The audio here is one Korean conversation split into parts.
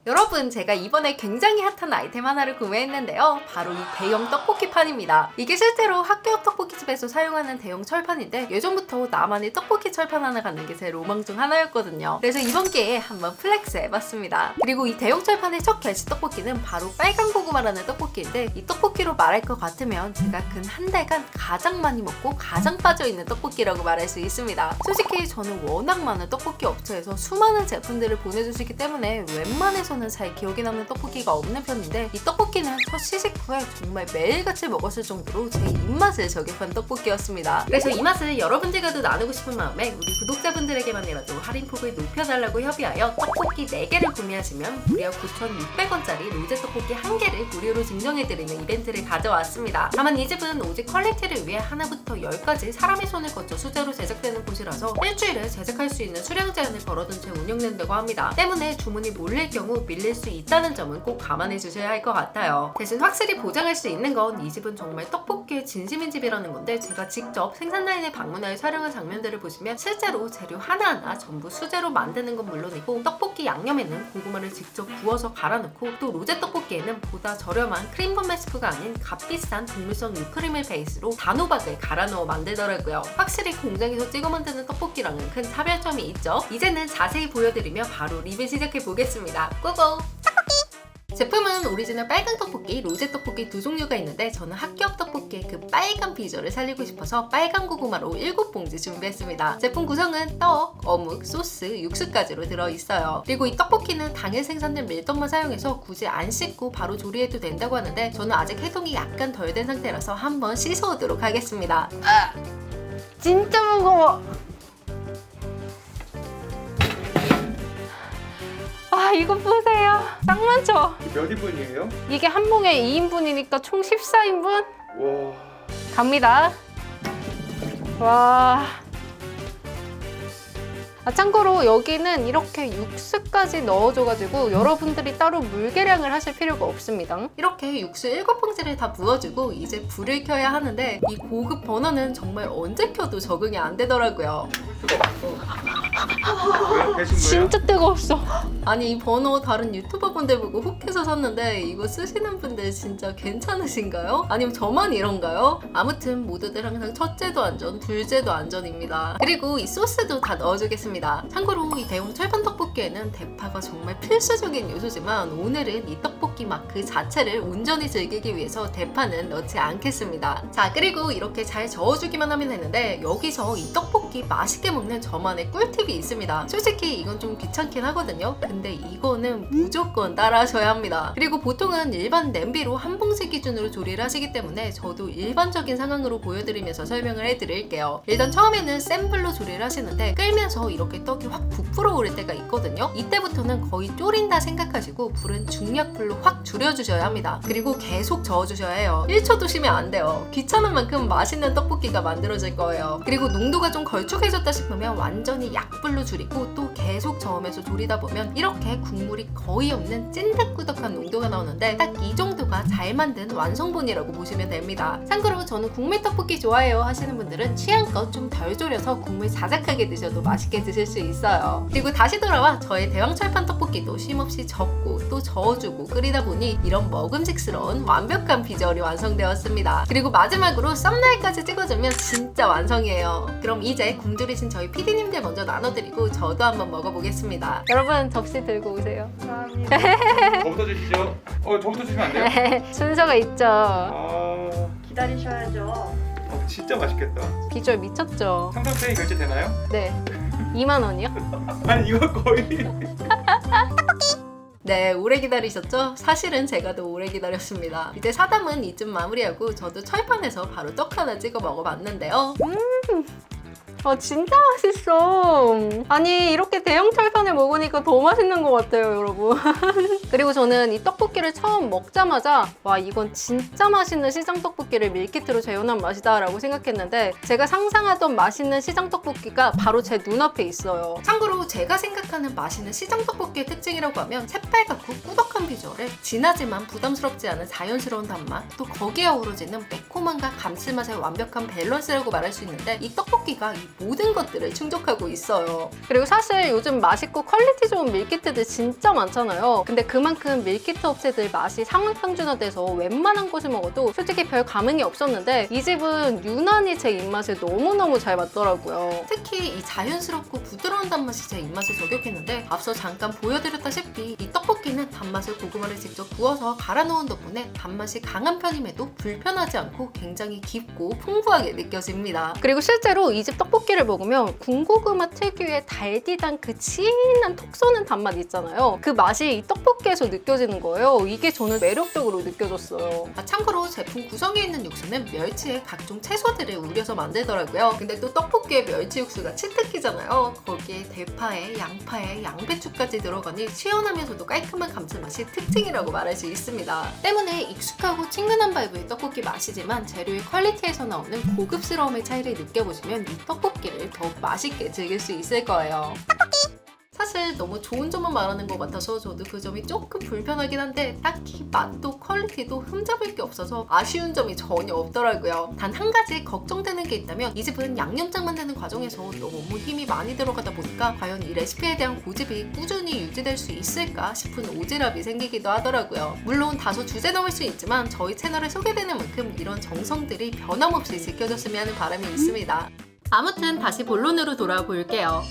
여러분, 제가 이번에 굉장히 핫한 아이템 하나를 구매했는데요. 바로 이 대형 떡볶이판입니다. 이게 실제로 학교 앞 떡볶이집에서 사용하는 대형 철판인데 예전부터 나만의 떡볶이 철판 하나 갖는 게 제 로망 중 하나였거든요. 그래서 이번 기회에 한번 플렉스 해봤습니다. 그리고 이 대형 철판의 첫 게시 떡볶이는 바로 빨간 고구마라는 떡볶이인데, 이 떡볶이로 말할 것 같으면 제가 근 한 달간 가장 많이 먹고 가장 빠져있는 떡볶이라고 말할 수 있습니다. 솔직히 저는 워낙 많은 떡볶이 업체에서 수많은 제품들을 보내주시기 때문에 웬만해서는 잘 기억에 남는 떡볶이가 없는 편인데, 이 떡볶이는 첫 시식 후에 정말 매일같이 먹었을 정도로 제 입맛을 저격한 떡볶이였습니다. 그래서 이 맛을 여러분들과도 나누고 싶은 마음에 우리 구독자분들에게만이라도 할인폭을 높여달라고 협의하여 떡볶이 4개를 구매하시면 무려 9,600원짜리 로제 떡볶이 1개를 무료로 증정해드리는 이벤트를 가져왔습니다. 다만 이 집은 오직 퀄리티를 위해 하나부터 10까지 사람의 손을 거쳐 수제로 제작되는 곳이라서 일주일에 제작할 수 있는 수량 제한을 걸어둔 채 운영된다고 합니다. 때문에 주문이 몰릴 경우 밀릴 수 있다는 점은 꼭 감안해 주셔야 할 것 같아요. 대신 확실히 보장할 수 있는 건 이 집은 정말 떡볶이의 진심인 집이라는 건데, 제가 직접 생산 라인에 방문하여 촬영한 장면들을 보시면 실제로 재료 하나하나 전부 수제로 만드는 건 물론이고, 떡볶이 양념에는 고구마를 직접 구워서 갈아넣고, 또 로제 떡볶이에는 보다 저렴한 크림범 스프가 아닌 값비싼 동물성 유크림을 베이스로 단호박을 갈아 넣어 만들더라고요. 확실히 공장에서 찍어 만드는 떡볶이랑은 큰 차별점이 있죠. 이제는 자세히 보여드리며 바로 리뷰 시작해 보겠습니다. 고고! 제품은 오리지널 빨간 떡볶이, 로제 떡볶이 두 종류가 있는데, 저는 학교 앞 떡볶이의 그 빨간 비주얼을 살리고 싶어서 빨간 고구마로 7봉지 준비했습니다. 제품 구성은 떡, 어묵, 소스, 육수까지로 들어있어요. 그리고 이 떡볶이는 당일 생산된 밀떡만 사용해서 굳이 안 씻고 바로 조리해도 된다고 하는데, 저는 아직 해동이 약간 덜 된 상태라서 한번 씻어오도록 하겠습니다. 진짜 무거워. 아, 이거 보세요. 딱 많죠? 몇 인분이에요? 이게 한 봉에 2인분이니까 총 14인분? 와. 갑니다. 와. 참고로 여기는 이렇게 육수까지 넣어줘가지고 여러분들이 따로 물계량을 하실 필요가 없습니다. 이렇게 육수 7봉지를 다 부어주고 이제 불을 켜야 하는데, 이 고급 버너는 정말 언제 켜도 적응이 안 되더라고요. 왜 계신 거예요? 진짜 뜨거웠어. 아니, 이 버너 다른 유튜버분들 보고 혹해서 샀는데 이거 쓰시는 분들 진짜 괜찮으신가요? 아니면 저만 이런가요? 아무튼 모두들 항상 첫째도 안전, 둘째도 안전입니다. 그리고 이 소스도 다 넣어주겠습니다. 참고로 이 대형 철판 떡볶이에는 대파가 정말 필수적인 요소지만, 오늘은 이 떡볶이 맛 그 자체를 온전히 즐기기 위해서 대파는 넣지 않겠습니다. 자, 그리고 이렇게 잘 저어주기만 하면 되는데, 여기서 이 떡볶이 맛있게 먹는 저만의 꿀팁이 있습니다. 솔직히 이건 좀 귀찮긴 하거든요. 근데 이거는 무조건 따라하셔야 합니다. 그리고 보통은 일반 냄비로 한 봉지 기준으로 조리를 하시기 때문에 저도 일반적인 상황으로 보여드리면서 설명을 해드릴게요. 일단 처음에는 센 불로 조리를 하시는데, 끓면서 이렇게 떡이 확 부풀어 오를 때가 있거든요. 이때부터는 거의 졸인다 생각하시고 불은 중약불로 확 줄여주셔야 합니다. 그리고 계속 저어주셔야 해요. 1초도 쉬면 안 돼요. 귀찮은 만큼 맛있는 떡볶이가 만들어질 거예요. 그리고 농도가 좀 걸쭉해졌다 싶으면 완전히 약불로 줄이고 또 계속 저으면서 조리다 보면 이렇게 국물이 거의 없는 찐득꾸덕한 농도가 나오는데, 딱 이 정도가 잘 만든 완성본이라고 보시면 됩니다. 참고로 저는 국물 떡볶이 좋아해요 하시는 분들은 취향껏 좀 덜 졸여서 국물 자작하게 드셔도 맛있게 드실 수 있어요. 그리고 다시 돌아와 저의 대왕 철판 떡볶이도 쉼없이 젓고 또 저어주고 끓이다 보니 이런 먹음직스러운 완벽한 비주얼이 완성되었습니다. 그리고 마지막으로 썸네일까지 찍어주면 진짜 완성이에요. 그럼 이제 굶주리신 저희 PD님들 먼저 나눠드리고 저도 한번 먹어보겠습니다. 여러분, 접시 들고 오세요. 저부터 주시죠. 저부터 주시면 안 돼요? 순서가 있죠. 기다리셔야죠. 진짜 맛있겠다. 비주얼 미쳤죠? 삼성페이 결제 되나요? 네. 2만 원이요? 아니 이거 거의. 네, 오래 기다리셨죠? 사실은 제가 더 오래 기다렸습니다. 이제 사담은 이쯤 마무리하고 저도 철판에서 바로 떡 하나 찍어 먹어봤는데요. 진짜 맛있어. 아니, 이렇게 대형 철판을 먹으니까 더 맛있는 것 같아요, 여러분. 그리고 저는 이 떡볶이를 처음 먹자마자 와, 이건 진짜 맛있는 시장 떡볶이를 밀키트로 재현한 맛이다 라고 생각했는데, 제가 상상하던 맛있는 시장 떡볶이가 바로 제 눈앞에 있어요. 참고로 제가 생각하는 맛있는 시장 떡볶이의 특징이라고 하면 새빨갛고 꾸덕한 비주얼에 진하지만 부담스럽지 않은 자연스러운 단맛, 또 거기에 어우러지는 매콤함과 감칠맛의 완벽한 밸런스라고 말할 수 있는데, 이 떡볶이가 이 모든 것들을 충족하고 있어요. 그리고 사실 요즘 맛있고 퀄리티 좋은 밀키트들 진짜 많잖아요. 근데 그만큼 밀키트 업체들 맛이 상향평준화돼서 웬만한 곳을 먹어도 솔직히 별 감흥이 없었는데 이 집은 유난히 제 입맛에 너무너무 잘 맞더라고요. 특히 이 자연스럽고 부드러운 단맛이 제 입맛에 저격했는데 앞서 잠깐 보여드렸다시피 이 떡볶이는 단맛을 고구마를 직접 구워서 갈아 넣은 덕분에 단맛이 강한 편임에도 불편하지 않고 굉장히 깊고 풍부하게 느껴집니다. 그리고 실제로 이 집 떡볶이를 먹으면 군고구마 특유의 달디단 그 진한 톡 쏘는 단맛 있잖아요. 그 맛이 이 떡볶이에서 느껴지는 거예요. 이게 저는 매력적으로 느껴졌어요. 참고로 제품 구성에 있는 육수는 멸치에 각종 채소들을 우려서 만들더라고요. 근데 또 떡볶이에 멸치 육수가 치트키잖아요. 거기에 대파에 양파에 양배추까지 들어가니 시원하면서도 깔끔한 감칠맛이 특징이라고 말할 수 있습니다. 때문에 익숙하고 친근한 바이브의 떡볶이 맛이지만 재료의 퀄리티에서 나오는 고급스러움의 차이를 느껴보시면 이 떡볶이를 더욱 맛있게 즐길 수 있을 거예요. 사실 너무 좋은 점만 말하는 것 같아서 저도 그 점이 조금 불편하긴 한데 딱히 맛도 퀄리티도 흠잡을 게 없어서 아쉬운 점이 전혀 없더라고요. 단 한 가지 걱정되는 게 있다면 이 집은 양념장 만드는 과정에서 너무 힘이 많이 들어가다 보니까 과연 이 레시피에 대한 고집이 꾸준히 유지될 수 있을까 싶은 오지랖이 생기기도 하더라고요. 물론 다소 주제넘을 수 있지만 저희 채널에 소개되는 만큼 이런 정성들이 변함없이 지켜졌으면 하는 바람이 있습니다. 아무튼 다시 본론으로 돌아와 볼게요.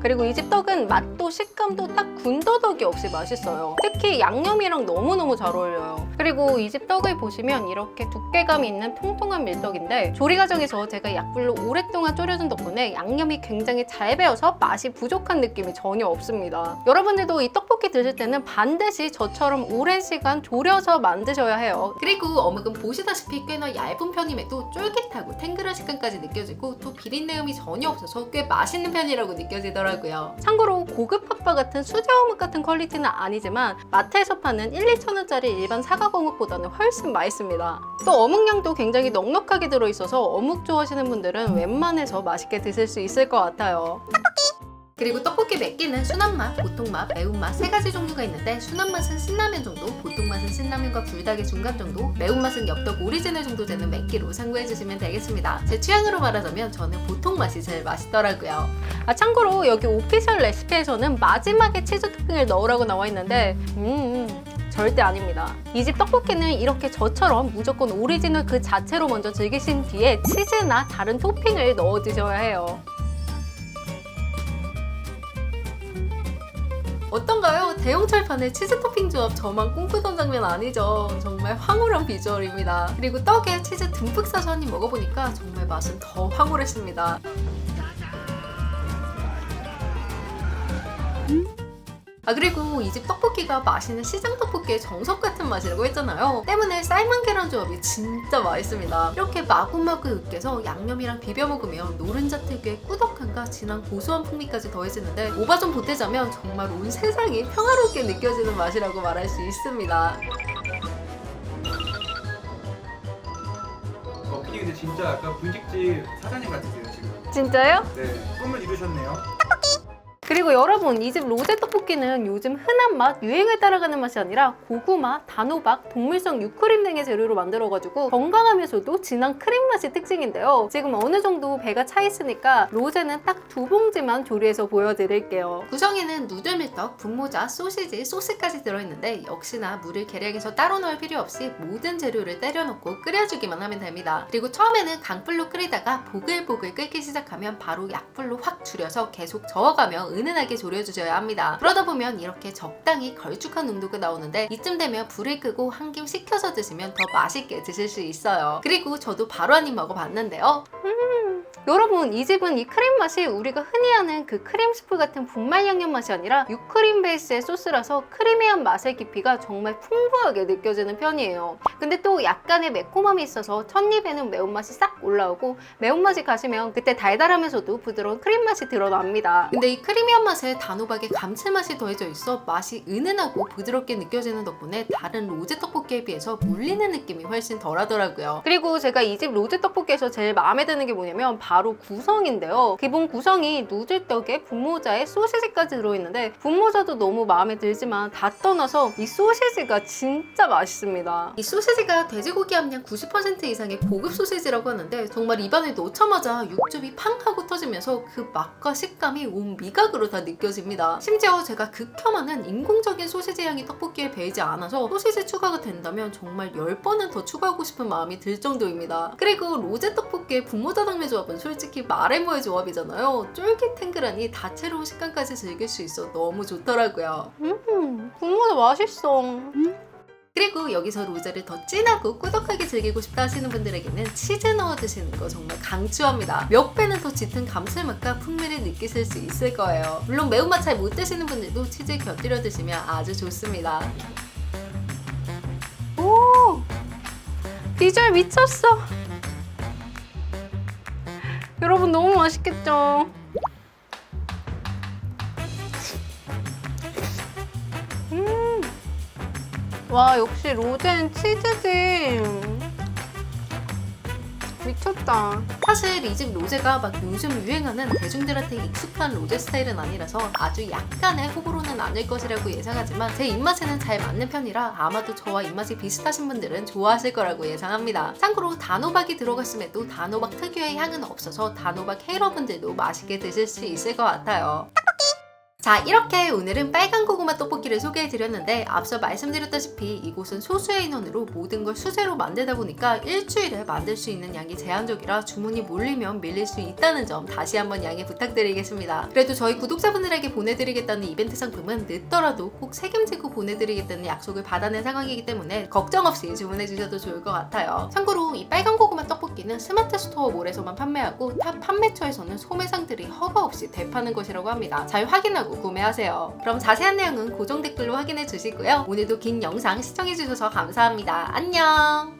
그리고 이 집 떡은 맛도 식감도 딱 군더더기 없이 맛있어요. 특히 양념이랑 너무너무 잘 어울려요. 그리고 이 집 떡을 보시면 이렇게 두께감이 있는 통통한 밀떡인데 조리 과정에서 제가 약불로 오랫동안 졸여준 덕분에 양념이 굉장히 잘 배어서 맛이 부족한 느낌이 전혀 없습니다. 여러분들도 이 떡볶이 드실 때는 반드시 저처럼 오랜 시간 졸여서 만드셔야 해요. 그리고 어묵은 보시다시피 꽤나 얇은 편임에도 쫄깃하고 탱글한 식감까지 느껴지고 또 비린내음이 전혀 없어서 꽤 맛있는 편이라고 느껴지더라고요. 참고로 고급 핫바 같은 수제 어묵 같은 퀄리티는 아니지만 마트에서 파는 1-2,000원짜리 일반 사각 어묵보다는 훨씬 맛있습니다. 또 어묵량도 굉장히 넉넉하게 들어있어서 어묵 좋아하시는 분들은 웬만해서 맛있게 드실 수 있을 것 같아요. 그리고 떡볶이 맵기는 순한맛, 보통맛, 매운맛 세 가지 종류가 있는데 순한맛은 신라면 정도, 보통맛은 신라면과 불닭의 중간 정도, 매운맛은 엽떡 오리지널 정도 되는 맵기로 참고해주시면 되겠습니다. 제 취향으로 말하자면 저는 보통맛이 제일 맛있더라고요. 참고로 여기 오피셜 레시피에서는 마지막에 치즈 토핑을 넣으라고 나와 있는데 절대 아닙니다. 이 집 떡볶이는 이렇게 저처럼 무조건 오리지널 그 자체로 먼저 즐기신 뒤에 치즈나 다른 토핑을 넣어 드셔야 해요. 어떤가요? 대형 철판에 치즈 토핑 조합 저만 꿈꾸던 장면 아니죠? 정말 황홀한 비주얼입니다. 그리고 떡에 치즈 듬뿍 싸서 한 입 먹어보니까 정말 맛은 더 황홀했습니다. 그리고 이 집 떡볶이가 맛있는 시장 떡볶이의 정석 같은 맛이라고 했잖아요. 때문에 삶은 계란 조합이 진짜 맛있습니다. 이렇게 마구마구 으깨서 양념이랑 비벼 먹으면 노른자 특유의 꾸덕함과 진한 고소한 풍미까지 더해지는데 오바 좀 보태자면 정말 온 세상이 평화롭게 느껴지는 맛이라고 말할 수 있습니다. 떡볶이 근데 진짜 약간 분식집 사장님 같으세요 지금. 진짜요? 네, 꿈을 이루셨네요. 그리고 여러분 이 집 로제 떡볶이는 요즘 흔한 맛, 유행을 따라가는 맛이 아니라 고구마, 단호박, 동물성 유크림 등의 재료로 만들어가지고 건강하면서도 진한 크림 맛이 특징인데요. 지금 어느 정도 배가 차 있으니까 로제는 딱 2봉지만 조리해서 보여드릴게요. 구성에는 누들밀떡, 분모자, 소시지, 소스까지 들어있는데 역시나 물을 계량해서 따로 넣을 필요 없이 모든 재료를 때려 넣고 끓여주기만 하면 됩니다. 그리고 처음에는 강불로 끓이다가 보글보글 끓기 시작하면 바로 약불로 확 줄여서 계속 저어가며 은은하게 졸여주셔야 합니다. 그러다 보면 이렇게 적당히 걸쭉한 농도가 나오는데 이쯤 되면 불을 끄고 한 김 식혀서 드시면 더 맛있게 드실 수 있어요. 그리고 저도 바로 한 입 먹어봤는데요. 여러분 이 집은 이 크림 맛이 우리가 흔히 아는 그 크림 스프 같은 분말 양념 맛이 아니라 유크림 베이스의 소스라서 크리미한 맛의 깊이가 정말 풍부하게 느껴지는 편이에요. 근데 또 약간의 매콤함이 있어서 첫입에는 매운맛이 싹 올라오고 매운맛이 가시면 그때 달달하면서도 부드러운 크림 맛이 드러납니다. 근데 이 크리미한 특이한 맛에 단호박의 감칠맛이 더해져 있어 맛이 은은하고 부드럽게 느껴지는 덕분에 다른 로제 떡볶이에 비해서 물리는 느낌이 훨씬 덜하더라고요. 그리고 제가 이 집 로제 떡볶이에서 제일 마음에 드는 게 뭐냐면 바로 구성인데요. 기본 구성이 누들떡에 분모자에 소시지까지 들어있는데 분모자도 너무 마음에 들지만 다 떠나서 이 소시지가 진짜 맛있습니다. 이 소시지가 돼지고기 함량 90% 이상의 고급 소시지라고 하는데 정말 입안에 넣자마자 육즙이 팡 하고 터지면서 그 맛과 식감이 온 미각으로 다 느껴집니다. 심지어 제가 극혐하는 인공적인 소시지 향이 떡볶이에 배이지 않아서 소시지 추가가 된다면 정말 10번은 더 추가하고 싶은 마음이 들 정도입니다. 그리고 로제 떡볶이의 분모자당면 조합은 솔직히 말해뭐의 조합이잖아요. 쫄깃탱글하니 다채로운 식감까지 즐길 수 있어 너무 좋더라고요. 분모자 맛있어. 그리고 여기서 로제를 더 진하고 꾸덕하게 즐기고 싶다 하시는 분들에게는 치즈 넣어 드시는 거 정말 강추합니다. 몇 배는 더 짙은 감칠맛과 풍미를 느끼실 수 있을 거예요. 물론 매운맛 잘 못 드시는 분들도 치즈 곁들여 드시면 아주 좋습니다. 오! 비주얼 미쳤어. 여러분 너무 맛있겠죠? 와, 역시 로제는 치즈지. 미쳤다. 사실 이 집 로제가 막 요즘 유행하는 대중들한테 익숙한 로제 스타일은 아니라서 아주 약간의 호불호는 아닐 것이라고 예상하지만 제 입맛에는 잘 맞는 편이라 아마도 저와 입맛이 비슷하신 분들은 좋아하실 거라고 예상합니다. 참고로 단호박이 들어갔음에도 단호박 특유의 향은 없어서 단호박 헤이러분들도 맛있게 드실 수 있을 것 같아요. 자, 이렇게 오늘은 빨간 고구마 떡볶이를 소개해드렸는데 앞서 말씀드렸다시피 이곳은 소수의 인원으로 모든 걸 수제로 만들다 보니까 일주일에 만들 수 있는 양이 제한적이라 주문이 몰리면 밀릴 수 있다는 점 다시 한번 양해 부탁드리겠습니다. 그래도 저희 구독자분들에게 보내드리겠다는 이벤트 상품은 늦더라도 꼭 책임지고 보내드리겠다는 약속을 받아낸 상황이기 때문에 걱정 없이 주문해주셔도 좋을 것 같아요. 참고로 이 빨간 고구마 떡볶이는 스마트 스토어 몰에서만 판매하고 탑 판매처에서는 소매상들이 허가 없이 대파는 것이라고 합니다. 잘 확인하고 구매하세요. 그럼 자세한 내용은 고정 댓글로 확인해 주시고요. 오늘도 긴 영상 시청해 주셔서 감사합니다. 안녕!